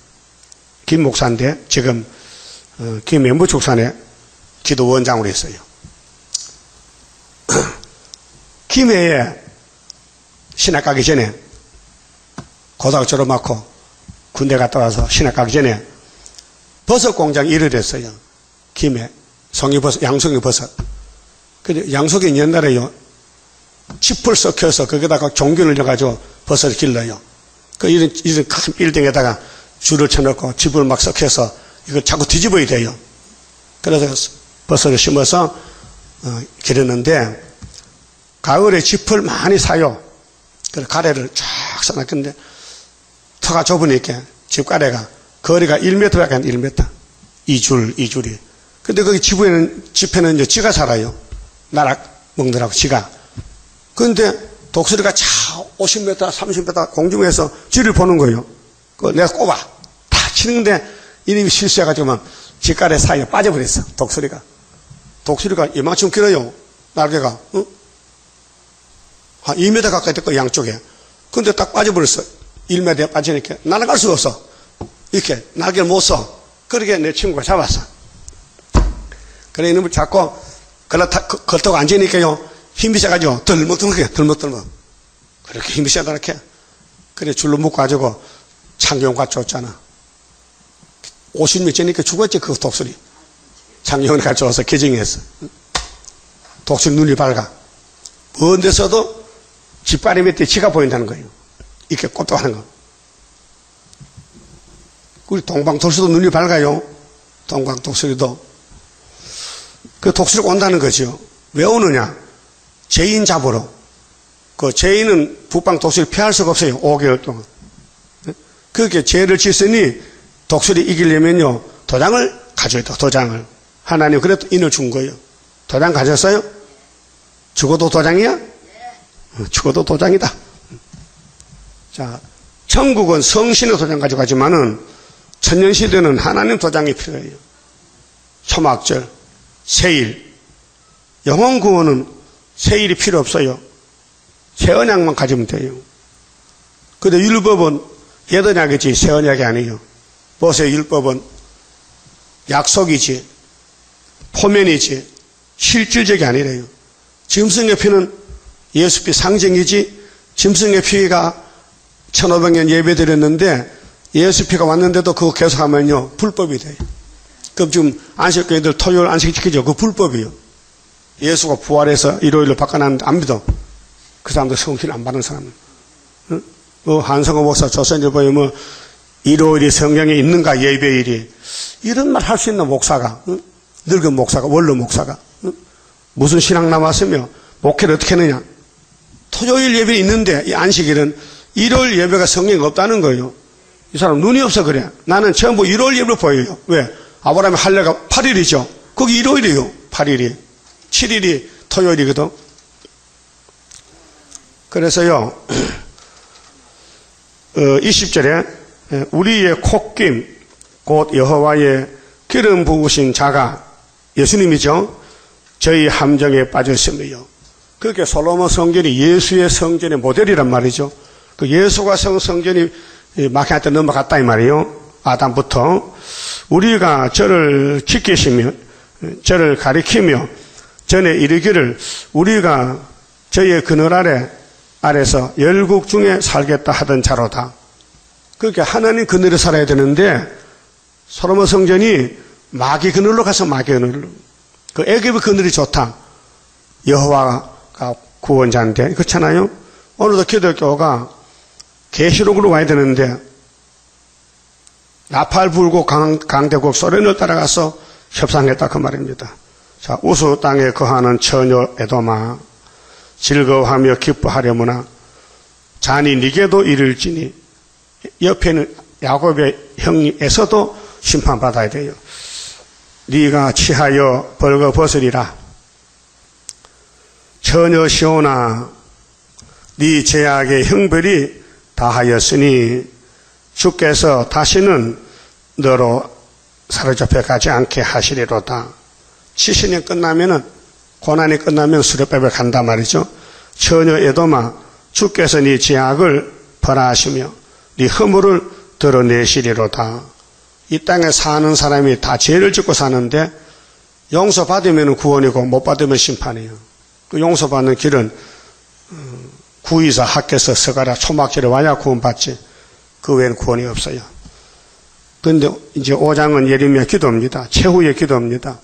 김 목사인데 지금 김해무축산에 기도원장으로 했어요. 김해에 신학 가기 전에 고등학교 졸업하고 군대 갔다 와서 신학 가기 전에 버섯 공장 일을 했어요. 김해 송이버섯, 양송이버섯. 근데 양송이 옛날에요 칩을 썩혀서 거기다가 종균을 넣어가지고 버섯을 길러요. 그 이런 큰 빌딩에다가 줄을 쳐놓고 칩을 막 썩혀서 이걸 자꾸 뒤집어야 돼요. 그래서 버섯을 심어서 기르는데 가을에 짚을 많이 사요. 그래서 가래를 쫙 써놨는데 터가 좁으니까 집가래가 거리가 1m밖에 안 1m. 2줄이. 근데 거기 집에는 이제 쥐가 살아요. 나락 먹느라고 쥐가. 근데 독수리가 차 50m, 30m 공중에서 쥐를 보는 거예요. 내가 꼽아. 다 치는데 이놈이 실수해가지고 집가래 사이에 빠져버렸어. 독수리가 이만큼 길어요. 날개가. 응? 한 2m 가까이 됐고 양쪽에. 근데 딱 빠져버렸어. 1m에 빠지니까 날아갈 수가 없어. 이렇게 날개를 못 써. 그렇게 내 친구가 잡았어. 그래 이놈을 잡고 걸터가 앉으니까요 힘이 세가지고 덜먹 그렇게 힘이 세다 이렇게. 그래 줄로 묶어가지고 창경과 쫓잖아. 50몇 째니까 죽었지 그 독수리. 창경을 가져와서 개정했어. 독수리 눈이 밝아. 먼 데서도 깃발이 밑에 쥐가 보인다는 거예요. 이렇게 꼽도하는 거. 우리 동방 독수리도 눈이 밝아요. 동방 독수리도. 그 독수리가 온다는 거죠. 왜 오느냐? 죄인 잡으러. 그 죄인은 북방 독수리 피할 수가 없어요. 5개월 동안. 그렇게 죄를 짓으니 독수리 이기려면요. 도장을 가져야 돼. 도장을. 하나님 그래도 인을 준 거예요. 도장 가졌어요? 죽어도 도장이야? 죽어도 도장이다. 자, 천국은 성신의 도장 가져가지만은 천년시대는 하나님 도장이 필요해요. 초막절, 세일, 영혼구원은 새 일이 필요 없어요. 새 언약만 가지면 돼요. 근데 율법은 옛 언약이지 새 언약이 아니에요. 보세요. 율법은 약속이지 포면이지 실질적이 아니래요. 짐승의 피는 예수피 상징이지 짐승의 피가 1500년 예배드렸는데 예수피가 왔는데도 그거 계속하면요 불법이 돼요. 그럼 지금 안식교회들 토요일 안식 지키죠. 그거 불법이에요. 예수가 부활해서 일요일로 바꿔놨는데 안 믿어. 그 사람들 성실 안 받는 사람은. 응? 한성호 목사 조선일보에 뭐 일요일이 성경에 있는가 예배일이 이런 말 할 수 있는 목사가 응? 늙은 목사가 원로 목사가 응? 무슨 신앙 남았으며 목회를 어떻게 했느냐. 토요일 예배 있는데 이 안식일은 일요일 예배가 성경에 없다는 거예요. 이 사람 눈이 없어 그래. 나는 전부 일요일 예배로 보여요. 왜? 아브라함의 할례가 8일이죠. 거기 일요일이에요. 8일이. 7일이 토요일이거든. 그래서요 20절에 우리의 콧김 곧 여호와의 기름 부으신 자가 예수님이죠. 저희 함정에 빠졌으며요. 그렇게 솔로몬 성전이 예수의 성전의 모델이란 말이죠. 그 예수가 성전이 마케한테 넘어갔다 이 말이에요. 아담부터 우리가 저를 지키시며 저를 가리키며 전에 이르기를 우리가 저의 그늘 아래서 열국 중에 살겠다 하던 자로다. 그렇게 하나님 그늘에 살아야 되는데 솔로몬 성전이 마귀 그늘로 가서 마귀 그늘로. 그 애굽의 그늘이 좋다. 여호와가 구원자인데 그렇잖아요. 오늘도 기독교가 계시록으로 와야 되는데 나팔 불고 강대국 소련을 따라가서 협상했다 그 말입니다. 자, 우수 땅에 거하는 처녀 에돔아 즐거워하며 기뻐하려무나 잔이 네게도 이를지니 옆에는 야곱의 형님 에서도 심판받아야 돼요. 네가 취하여 벌거벗으리라. 처녀 시온아 네 죄악의 형벌이 다하였으니 주께서 다시는 너로 사로잡혀 가지 않게 하시리로다. 70년 끝나면은 고난이 끝나면 수렵법에 간단 말이죠. 처녀 에돔아 주께서 네 죄악을 벌하시며 네 허물을 드러내시리로다. 이 땅에 사는 사람이 다 죄를 짓고 사는데 용서받으면 구원이고 못 받으면 심판이에요. 그 용서받는 길은 구의사, 학교에서 서가라, 초막절에 와야 구원받지. 그 외에는 구원이 없어요. 그런데 이제 5장은 예레미야 기도입니다. 최후의 기도입니다.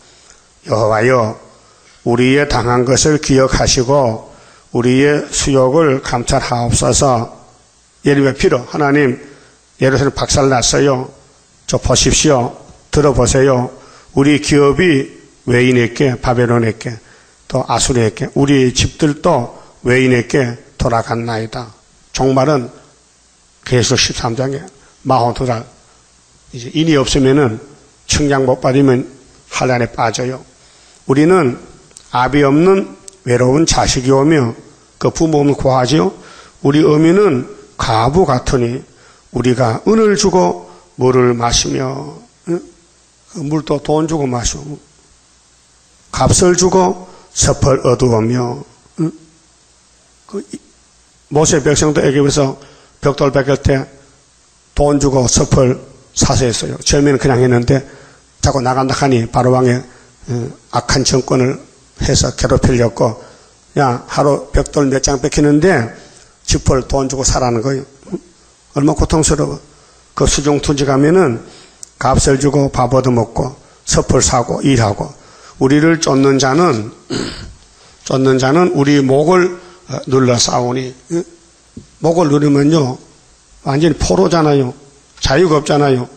여호와여 우리의 당한 것을 기억하시고 우리의 수욕을 감찰하옵소서. 예레미야 피로 하나님 예루살렘 박살났어요. 저 보십시오. 들어보세요. 우리 기업이 외인에게 바벨론에게 또 아수르에게 우리 집들도 외인에게 돌아갔나이다. 종말은 계시록 13장에 42달 이제 인이 없으면은 청량 못 받으면 환란에 빠져요. 우리는 아비 없는 외로운 자식이 오며 그 부모 없는 고아지요. 우리 어미는 가부 같으니 우리가 은을 주고 물을 마시며 물도 돈 주고 마시고 값을 주고 섭을 얻으며 모세 백성도 애굽에서 벽돌 뺏길 때 돈 주고 섭을 사서 했어요. 처음에는 그냥 했는데 자꾸 나간다 하니 바로왕의 악한 정권을 해서 괴롭히려고 야 하루 벽돌 몇 장 뺏기는데 짚을 돈 주고 사라는 거예요. 얼마나 고통스러워. 그 수중투지 가면은 값을 주고 밥 얻어먹고 섭을 사고 일하고 우리를 쫓는 자는 우리 목을 눌러 싸우니 목을 누르면요 완전히 포로잖아요. 자유가 없잖아요.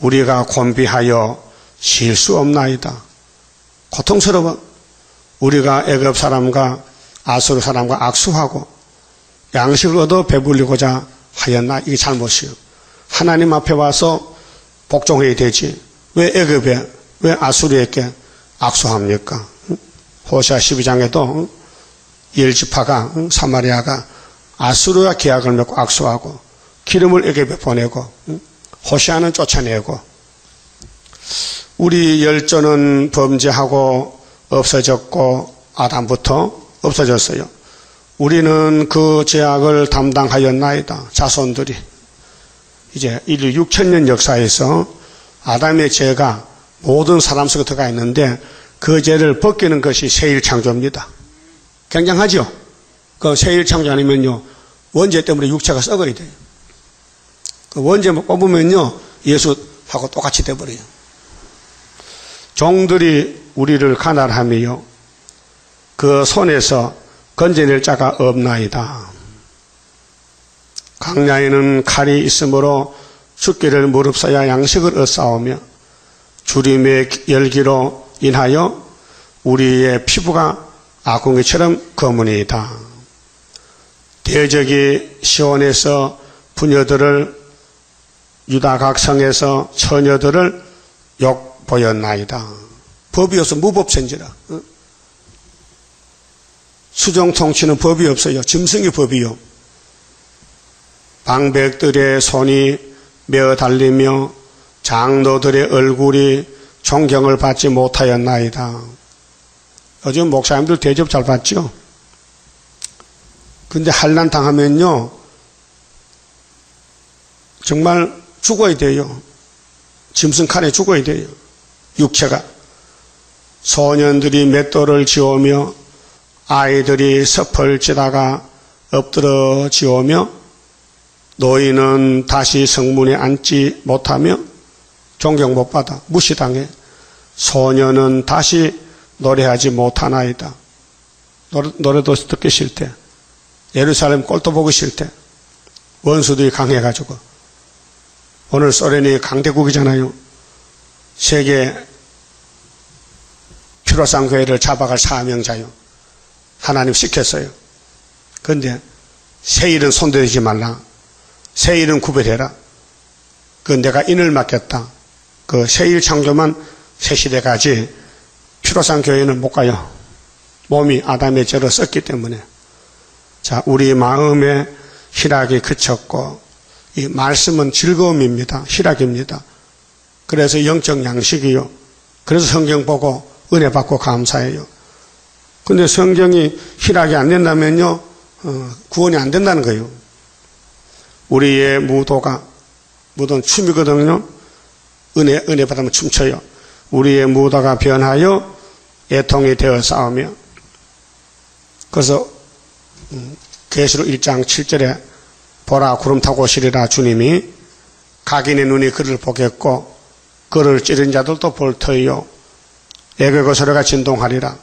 우리가 곤비하여 쉴 수 없나이다. 고통스러워. 우리가 애굽 사람과 아수르 사람과 악수하고 양식을 얻어 배불리고자 하였나. 이게 잘못이에요. 하나님 앞에 와서 복종해야 되지. 왜 애굽에 왜 아수르에게 악수합니까? 호시아 12장에도 10지파가 사마리아가 아수르와 계약을 맺고 악수하고 기름을 애굽에 보내고 호시아는 쫓아내고 우리 열조는 범죄하고 없어졌고 아담부터 없어졌어요. 우리는 그 죄악을 담당하였나이다. 자손들이. 이제 인류 6천년 역사에서 아담의 죄가 모든 사람 속에 들어가 있는데 그 죄를 벗기는 것이 세일창조입니다. 굉장하죠? 그 세일창조 아니면요, 원죄 때문에 육체가 썩어야 돼요. 그 원죄 뽑으면요, 예수하고 똑같이 돼버려요. 종들이 우리를 가난하며 그 손에서 건져낼 자가 없나이다. 광야에는 칼이 있으므로 죽기를 무릅써야 양식을 얻사오며 주림의 열기로 인하여 우리의 피부가 아궁이처럼 검으니이다. 대적이 시온에서 부녀들을 유다 각성에서 처녀들을 욕보였나이다. 법이 없어 무법천지라. 수정통치는 법이 없어요. 짐승이 법이요. 방백들의 손이 메어 달리며 장로들의 얼굴이 존경을 받지 못하였나이다. 요즘 목사님들 대접 잘 받죠? 근데 환난 당하면요, 정말 죽어야 돼요. 짐승 칼에 죽어야 돼요. 육체가. 소년들이 맷돌을 지우며 아이들이 섭을 지다가 엎드러 지우며 노인은 다시 성문에 앉지 못하며 존경 못 받아 무시당해. 소년은 다시 노래하지 못하나이다. 노래도 듣기 싫대. 예루살렘 꼴도 보기 싫대. 원수들이 강해가지고. 오늘 소련이 강대국이잖아요. 세계 피로상 교회를 잡아갈 사명자요. 하나님 시켰어요. 그런데 새 일은 손대지 말라. 새 일은 구별해라. 그 내가 인을 맡겼다. 그 새 일 창조만 새 시대까지 피로상 교회는 못 가요. 몸이 아담의 죄로 썼기 때문에. 자, 우리 마음에 희락이 그쳤고 이 말씀은 즐거움입니다. 희락입니다. 그래서 영적 양식이요. 그래서 성경 보고 은혜 받고 감사해요. 근데 성경이 희락이 안 된다면요, 구원이 안 된다는 거예요. 우리의 무도는 춤이거든요. 은혜 받으면 춤춰요. 우리의 무도가 변하여 애통이 되어 싸우며. 그래서 계시록 1장 7절에 보라 구름 타고 오시리라. 주님이 각인의 눈이 그를 보겠고 그를 찌른 자들도 볼 터이요 애곡의 소리가 진동하리라.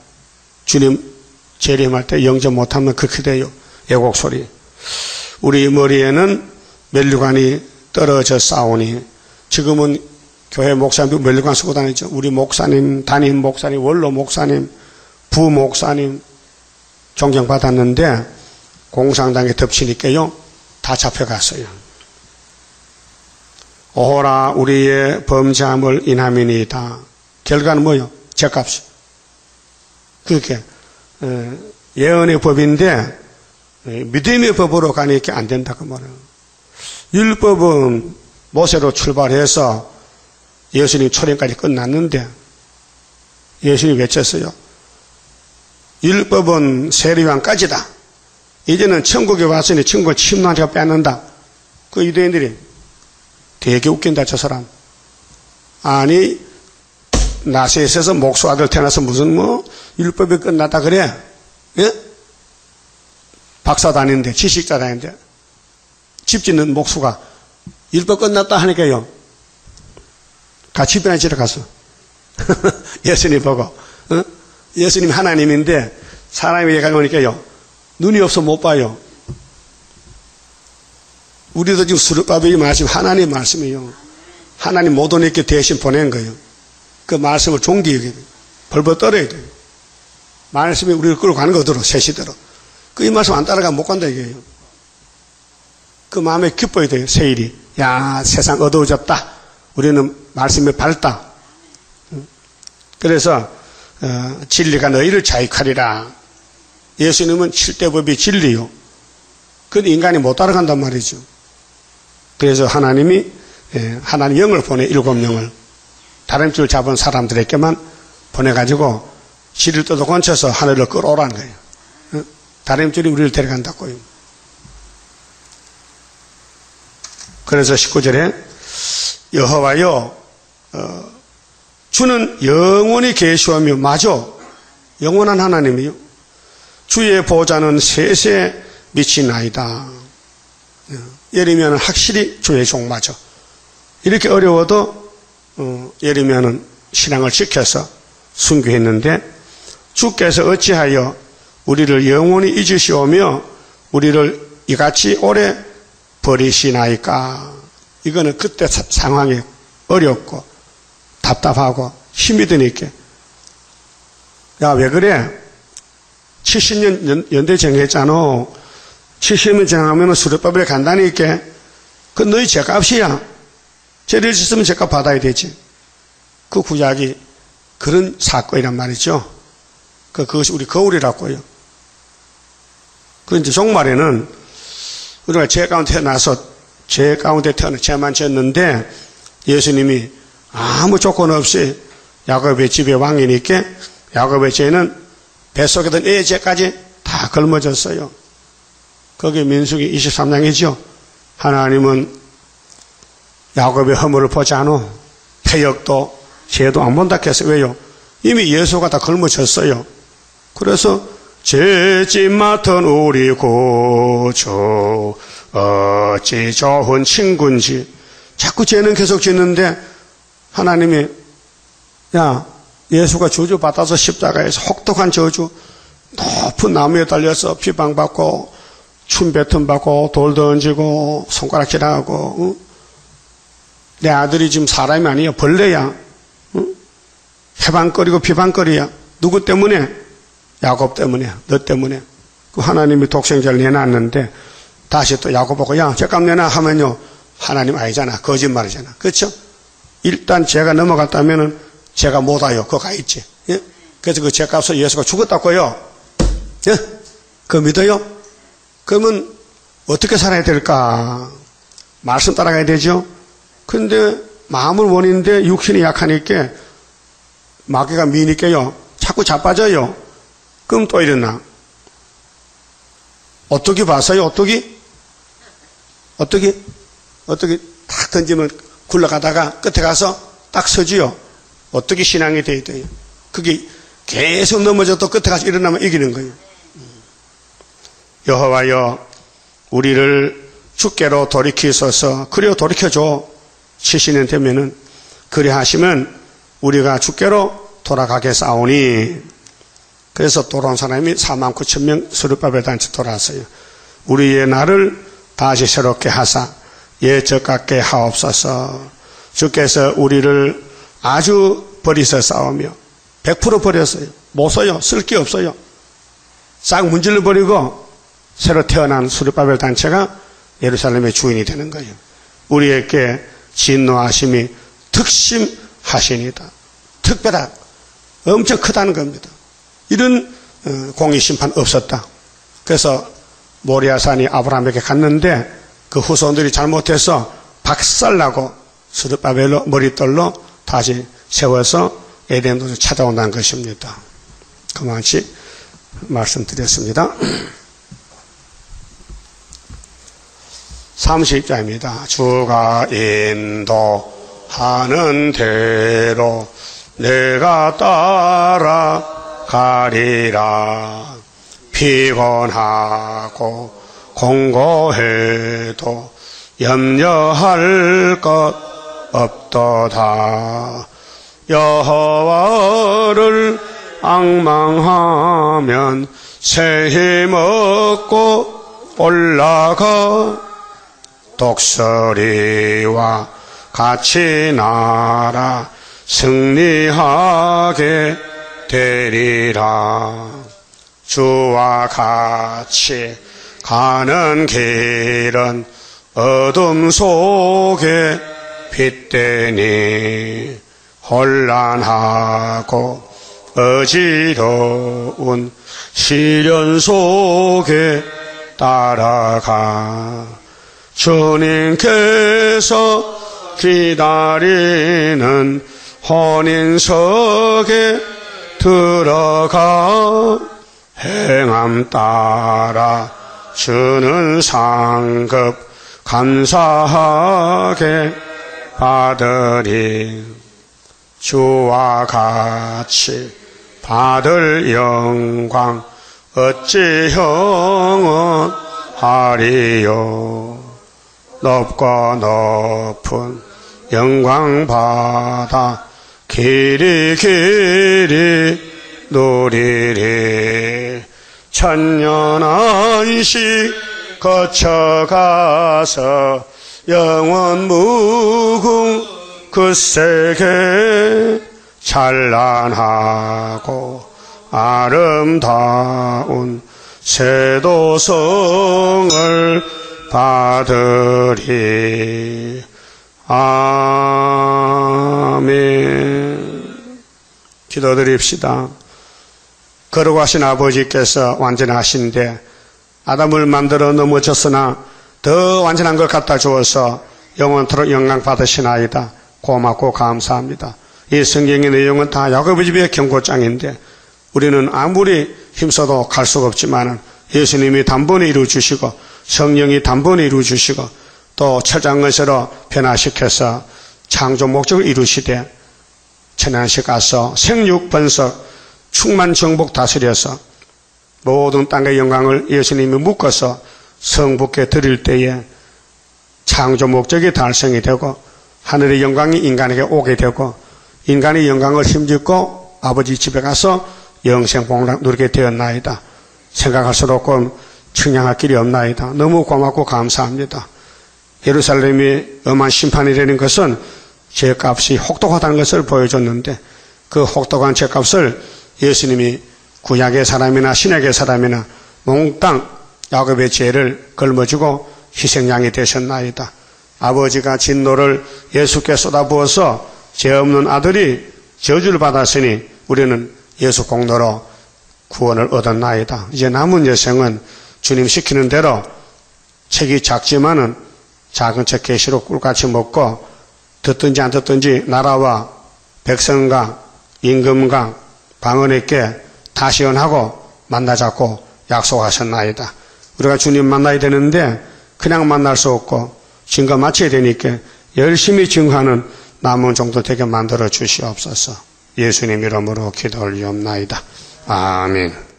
주님 재림할 때 영접 못하면 그렇게 돼요. 애곡 소리. 우리 머리에는 면류관이 떨어져 싸우니. 지금은 교회 목사님도 면류관 쓰고 다니죠. 우리 목사님, 담임 목사님, 원로 목사님, 부목사님 존경받았는데 공산당에 덮치니까요 다 잡혀갔어요. 오호라 우리의 범죄함을 인함이니이다. 결과는 뭐요? 죄값이. 그렇게 예언의 법인데 믿음의 법으로 가니까 안 된다 그 말이에요. 율법은 모세로 출발해서 예수님 초림까지 끝났는데 예수님이 외쳤어요. 율법은 세리왕까지다. 이제는 천국에 왔으니 천국을 침노하니까 뺏는다. 그 유대인들이 되게 웃긴다 저 사람. 아니 나세에서 목수 아들 태어나서 무슨 율법이 끝났다 그래? 예? 박사 다니는데 지식자 다니는데 집 짓는 목수가 율법 끝났다 하니까요 같이 집이나 지러 갔어. 예수님 보고 예수님 하나님인데 사람이 얘기가 오니까요 눈이 없어 못 봐요. 우리도 지금 수르바벨이 말씀 하나님의 말씀이에요. 하나님 못 오니까 대신 보낸 거예요. 그 말씀을 종기 여겨야 돼요. 벌벌 떨어야 돼요. 말씀이 우리를 끌고 가는 거더러 새 시대로. 이 말씀 안 따라가면 못 간다 이게요. 그 마음에 기뻐야 돼요. 새 일이. 야 세상 어두워졌다. 우리는 말씀에 밝다. 그래서 진리가 너희를 자유하리라. 예수님은 7대 법이 진리요. 그런데 인간이 못 따라간단 말이죠. 그래서 하나님이 하나님 영을 보내 7영을 다른 줄 잡은 사람들에게만 보내가지고 지를 떠도 건쳐서 하늘을 끌어오라는 거예요. 다림줄이 우리를 데려간다고요. 그래서 19절에 여호와여 주는 영원히 계시오며 맞아 영원한 하나님이요 주의 보좌는 세세 미치나이다. 예레미야는 확실히 주의 종 맞아. 이렇게 어려워도 예레미야는 신앙을 지켜서 순교했는데 주께서 어찌하여 우리를 영원히 잊으시오며 우리를 이같이 오래 버리시나이까. 이거는 그때 상황이 어렵고 답답하고 힘이 드니까 야 왜 그래 70년 연대 정했잖아. 70년 정하면 수료법에 간다니까. 그 너희 죄값이야. 죄를 짓으면 죄값 받아야 되지. 그 구약이 그런 사건이란 말이죠. 그것이 우리 거울이라고요. 그 이제 종말에는 우리가 죄 가운데 태어나서 죄 가운데 태어나 죄만 지었는데 예수님이 아무 조건 없이 야곱의 집의 왕이니까 야곱의 죄는 뱃속에 든 애의 죄까지 다 걸머졌어요. 거기 민수기 23장이죠. 하나님은 야곱의 허물을 보지 않아. 패역도 죄도 안 본다 해서 왜요? 이미 예수가 다 걸머졌어요. 그래서 죄짐 맡은 우리 구주 어찌 좋은 친구인지 자꾸 죄는 계속 짓는데 하나님이 야 예수가 저주 받아서 십자가에서 혹독한 저주 높은 나무에 달려서 비방받고 춤뱉음 받고 돌 던지고 손가락질하고 내 아들이 지금 사람이 아니야 벌레야. 해방거리고 비방거리야. 누구 때문에? 야곱 때문에, 너 때문에. 그 하나님이 독생자를 내놨는데 다시 또 야곱보고 야 죄값 내놔 하면요 하나님 아니잖아. 거짓말이잖아. 그렇죠? 일단 죄가 넘어갔다면은 죄가 못와요. 그거 가 있지. 예? 그래서 그 죄값을 예수가 죽었다고요. 예? 그거 믿어요? 그러면 어떻게 살아야 될까? 말씀 따라가야 되죠? 근데 마음을 원인데 육신이 약하니까 마귀가 미니까요 자꾸 자빠져요. 그럼 또 일어나. 어떻게 봤어요? 어떻게 탁 던지면 굴러가다가 끝에 가서 딱 서지요. 어떻게 신앙이 돼야 돼요? 그게 계속 넘어져도 끝에 가서 일어나면 이기는 거예요. 여호와여 우리를 주께로 돌이키소서. 그래요 돌이켜줘. 70년 되면은 그래 하시면 우리가 주께로 돌아가겠사오니. 그래서 돌아온 사람이 49,000명 수르바벨 단체 돌아왔어요. 우리의 날을 다시 새롭게 하사 예적 같게 하옵소서. 주께서 우리를 아주 버리셨사오며 100% 버렸어요. 못 써요. 쓸 게 없어요. 싹 문질러 버리고 새로 태어난 수르바벨 단체가 예루살렘의 주인이 되는 거예요. 우리에게 진노하심이 특심하시니다. 특별한 엄청 크다는 겁니다. 이런 공의심판 없었다. 그래서 모리아산이 아브라함에게 갔는데 그 후손들이 잘못해서 박살나고 스룹바벨로 머릿돌로 다시 세워서 에덴 동산을 찾아온다는 것입니다. 그만치 말씀드렸습니다. 30절입니다. 주가 인도하는 대로 내가 따라가리라. 피곤하고 공고해도 염려할 것 없도다. 여호와를 앙망하면 새 힘 얻고 올라가 독수리와 같이 날아 승리하게 되리라. 주와 같이 가는 길은 어둠 속에 빛되니 혼란하고 어지러운 시련 속에 따라가 주님께서 기다리는 혼인석에 들어가 행함 따라 주는 상급 감사하게 받으리. 주와 같이 받을 영광 어찌 형언하리요. 높고 높은 영광 받아 길이 누리리. 천년 안식 거쳐가서 영원 무궁 그 세계 찬란하고 아름다운 세도성을 받으리. 아멘. 기도드립시다. 거룩하신 아버지께서 완전하신데 아담을 만들어 넘어졌으나 더 완전한 걸 갖다 주어서 영원토록 영광 받으시나이다. 고맙고 감사합니다. 이 성경의 내용은 다 야고보 집의 경고장인데 우리는 아무리 힘써도 갈 수가 없지만 예수님이 단번에 이루어주시고 성령이 단번에 이루어주시고 또 철장건설로 변화시켜서 창조 목적을 이루시되 천안시 가서 생육 번석 충만 정복 다스려서 모든 땅의 영광을 예수님이 묶어서 성부께 드릴 때에 창조 목적이 달성이 되고 하늘의 영광이 인간에게 오게 되고 인간의 영광을 힘짓고 아버지 집에 가서 영생 복락 누리게 되었나이다. 생각할수록 청량할 길이 없나이다. 너무 고맙고 감사합니다. 예루살렘이 엄한 심판이라는 것은 죄값이 혹독하다는 것을 보여줬는데 그 혹독한 죄값을 예수님이 구약의 사람이나 신약의 사람이나 몽땅 야곱의 죄를 걸머지고 희생양이 되셨나이다. 아버지가 진노를 예수께 쏟아부어서 죄 없는 아들이 저주를 받았으니 우리는 예수 공로로 구원을 얻었나이다. 이제 남은 여생은 주님 시키는 대로 책이 작지만은 작은 책 계시록 꿀같이 먹고 듣든지 안 듣든지 나라와 백성과 임금과 방언에게 다 시원하고 만나자고 약속하셨나이다. 우리가 주님 만나야 되는데 그냥 만날 수 없고 증거 마쳐야 되니까 열심히 증거하는 남은 정도 되게 만들어 주시옵소서. 예수님 이름으로 기도 올리옵나이다. 아멘.